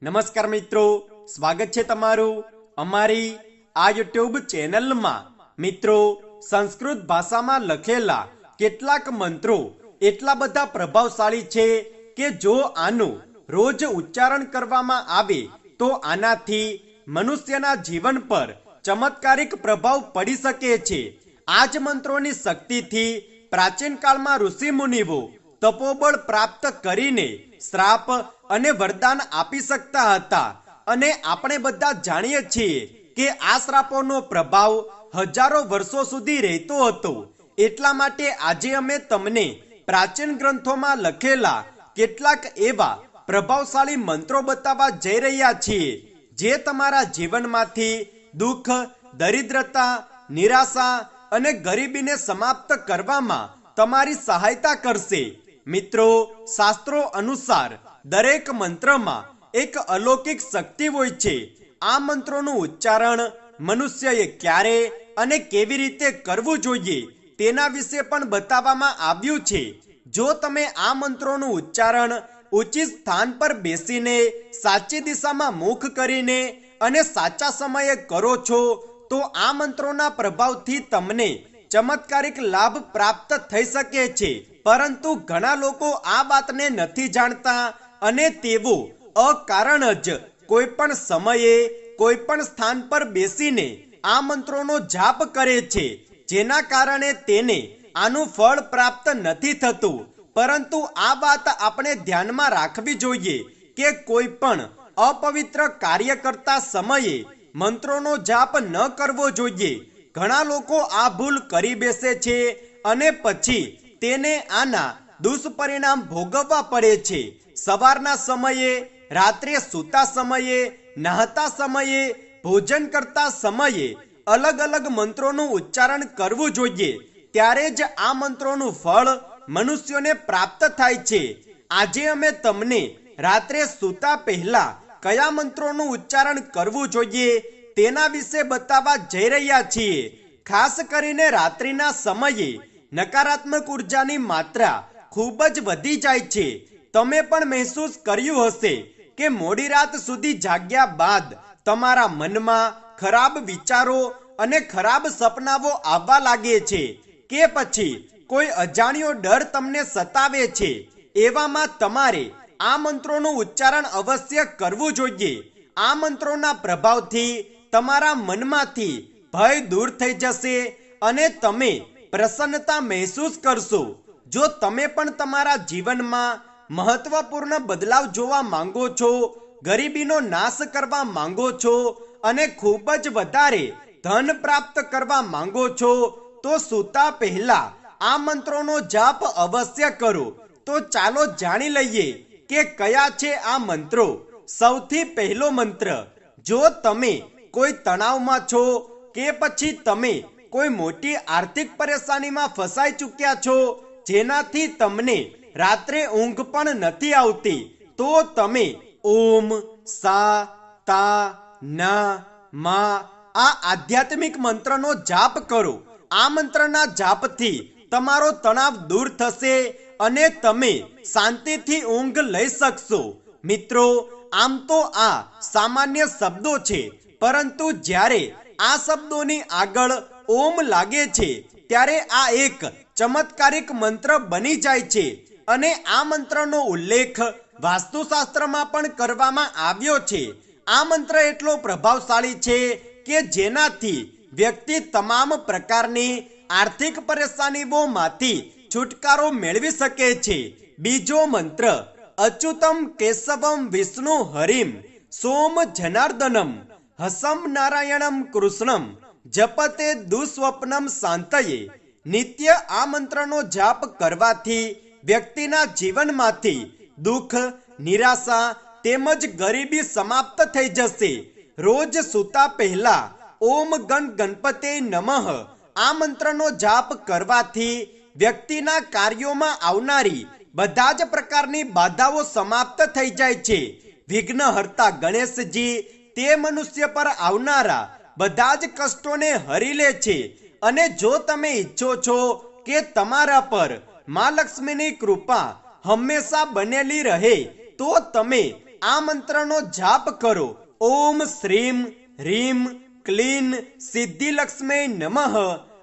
નમસ્કાર મિત્રો, સ્વાગત છે તમારું અમારી આ યુટ્યુબ ચેનલમાં। મિત્રો, સંસ્કૃત ભાષામાં લખેલા કેટલાક મંત્રો એટલા બધા પ્રભાવશાળી છે કે જો આનું રોજ ઉચ્ચારણ કરવામાં આવે તો આનાથી મનુષ્યના જીવન પર ચમત્કારિક પ્રભાવ પડી શકે છે। આ જ મંત્રોની શક્તિથી પ્રાચીન કાળમાં ઋષિ મુનિઓ તપોબળ પ્રાપ્ત કરીને શ્રાપ અને વરદાન આપી શકતા હતા અને આપણે બધા જાણીએ છીએ કે આ શ્રાપોનો પ્રભાવ હજારો વર્ષો સુધી રહેતો હતો। એટલા માટે આજે અમે તમને પ્રાચીન ગ્રંથોમાં લખેલા કેટલાક એવા પ્રભાવશાળી મંત્રો બતાવવા જઈ રહ્યા છીએ જે તમારા જીવનમાંથી દુઃખ, દરિદ્રતા, નિરાશા અને ગરીબીને સમાપ્ત કરવામાં તમારી સહાયતા કરશે। મિત્રો, શાસ્ત્રો અનુસાર દરેક મંત્રમાં એક અલૌકિક શક્તિ હોય છે। આ મંત્રોનું ઉચ્ચારણ મનુષ્યએ ક્યારે અને કેવી રીતે કરવું જોઈએ તેના વિશે પણ બતાવવામાં આવ્યું છે। જો તમે આ મંત્રોનું ઉચ્ચારણ ઉચિત સ્થાન પર બેસીને સાચી દિશામાં મુખ કરીને અને સાચા સમયે કરો છો તો આ મંત્રોના પ્રભાવથી તમને ચમત્કારિક લાભ પ્રાપ્ત થઈ શકે છે। પરંતુ ઘણા લોકો આ વાતને નથી જાણતા અને તેઓ અકારણ જ કોઈ પણ સમયે કોઈ પણ સ્થાન પર બેસીને આ મંત્રોનો જાપ કરે છે, જેના કારણે તેને આનું ફળ પ્રાપ્ત નથી થતું। પરંતુ આ વાત આપણે ધ્યાનમાં રાખવી જોઈએ કે કોઈ પણ અપવિત્ર કાર્ય કરતા સમયે મંત્રોનો જાપ ન કરવો જોઈએ। ઘણા લોકો આ ભૂલ કરી બેસે છે અને પછી તેને આના દુષ્પરિણામ ભોગવવા પડે છે। સવારના સમયે, રાત્રે સૂતા સમયે, નહાતા સમયે, ભોજન કરતા સમયે અલગ અલગ મંત્રોનું ઉચ્ચારણ કરવું જોઈએ, ત્યારે જ આ મંત્રોનું ફળ મનુષ્યોને પ્રાપ્ત થાય છે। આજે અમે તમને રાત્રે સૂતા પહેલા કયા મંત્રોનું ઉચ્ચારણ કરવું જોઈએ તેના વિશે બતાવવા જઈ રહ્યા છીએ। ખાસ કરીને રાત્રિના સમયે નકારાત્મક ઉર્જાની માત્રા ખૂબ જ વધી જાય છે। તમે પણ મહેસૂસ કર્યું હશે કે મોડી રાત સુધી જાગ્યા બાદ તમારા મનમાં ખરાબ વિચારો અને ખરાબ સપનાઓ આવવા લાગે છે કે પછી કોઈ અજાણ્યો ડર તમને સતાવે છે। એવામાં તમારે આ મંત્રોનું ઉચ્ચારણ અવશ્ય કરવું જોઈએ। આ મંત્રોના પ્રભાવથી તમારા મનમાંથી ભય દૂર થઈ જશે અને તમે પ્રસન્નતા મહેસૂસ કરશો। જો તમે પણ તમારા જીવનમાં મહત્વપૂર્ણ બદલાવ જોવા માંગો છો, ગરીબીનો નાશ કરવા માંગો છો અને ખૂબ જ વધારે ધન પ્રાપ્ત કરવા માંગો છો તો સૂતા પહેલા આ મંત્રોનો જાપ અવશ્ય કરો। તો ચાલો જાણી લઈએ કે કયા છે આ મંત્રો। સૌથી પહેલો મંત્ર, જો તમે કોઈ તણાવમાં છો કે પછી તમે કોઈ મોટી આર્થિક પરેશાનીમાં ફસાઈ ચૂક્યા છો જેનાથી તમને રાત્રે ઊંઘ પણ નથી આવતી, તો તમે ઓમ સા તા ના મા આ આધ્યાત્મિક મંત્રનો જાપ કરો। આ મંત્રના જાપથી તમારો તણાવ દૂર થશે અને તમે શાંતિથી ઊંઘ લઈ શકશો। મિત્રો, આમ તો આ સામાન્ય શબ્દો છે, પરંતુ જ્યારે આ શબ્દોની આગળ ઓમ લાગે છે ત્યારે આ એક ચમત્કારિક મંત્ર બની જાય છે અને આ મંત્રનો ઉલ્લેખ વાસ્તુશાસ્ત્રમાં પણ કરવામાં આવ્યો છે। આ મંત્ર એટલો પ્રભાવશાળી છે કે જેનાથી વ્યક્તિ તમામ પ્રકારની આર્થિક પરેશાનીઓમાંથી છુટકારો મેળવી શકે છે। બીજો મંત્ર, અચ્યુતમ કેશવમ વિષ્ણુ હરિમ સોમ જનાર્દનમ હસમ નારાયણમ કૃષ્ણમ જપતે દુસ્વપ્નમ શાંતયે। નિત્ય આ મંત્રનો જાપ કરવાથી વ્યક્તિના જીવનમાંથી દુઃખ, નિરાશા તેમજ ગરીબી સમાપ્ત થઈ જશે। રોજ સૂતા પહેલા ઓમ ગણ ગણપતે નમઃ આ મંત્રનો જાપ કરવાથી વ્યક્તિના કાર્યોમાં આવનારી બધા જ પ્રકારની બાધાઓ સમાપ્ત થઈ જાય છે। વિઘ્નહર્તા ગણેશજી તે મનુષ્ય પર આવનારા બધા જ કષ્ટોને હરી લે છે અને જો તમે ઈચ્છો છો કે તમારા પર મા લક્ષ્મીની કૃપા હંમેશા બનેલી રહે તો તમે આ મંત્રનો જાપ કરો. ઓમ શ્રીમ હ્રીમ ક્લીન સિદ્ધિલક્ષ્મી નમઃ.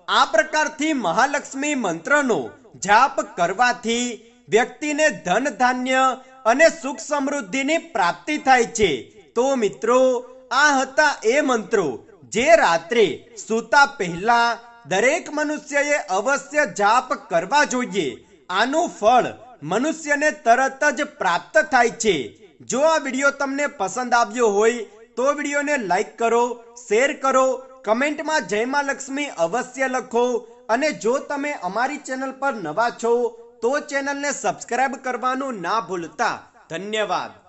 આ પ્રકારથી મહાલક્ષ્મી મંત્રનો જાપ કરવાથી વ્યક્તિને ધન ધાન્ય અને સુખ સમૃદ્ધિની પ્રાપ્તિ થાય છે. તો મિત્રો, આ હતા એ મંત્રો જે રાત્રે સૂતા પહેલા દરેક મનુષ્યએ અવશ્ય જાપ કરવા જોઈએ. આનું ફળ મનુષ્યને તરત જ પ્રાપ્ત થાય છે. જો આ વિડીયો તમને પસંદ આવ્યો હોય તો વિડીયોને લાઈક કરો, શેર કરો, કમેન્ટમાં જય માં લક્ષ્મી અવશ્ય લખો. અને જો તમે અમારી ચેનલ પર નવા છો તો ચેનલને સબસ્ક્રાઇબ કરવાનું ના ભૂલતા. ધન્યવાદ.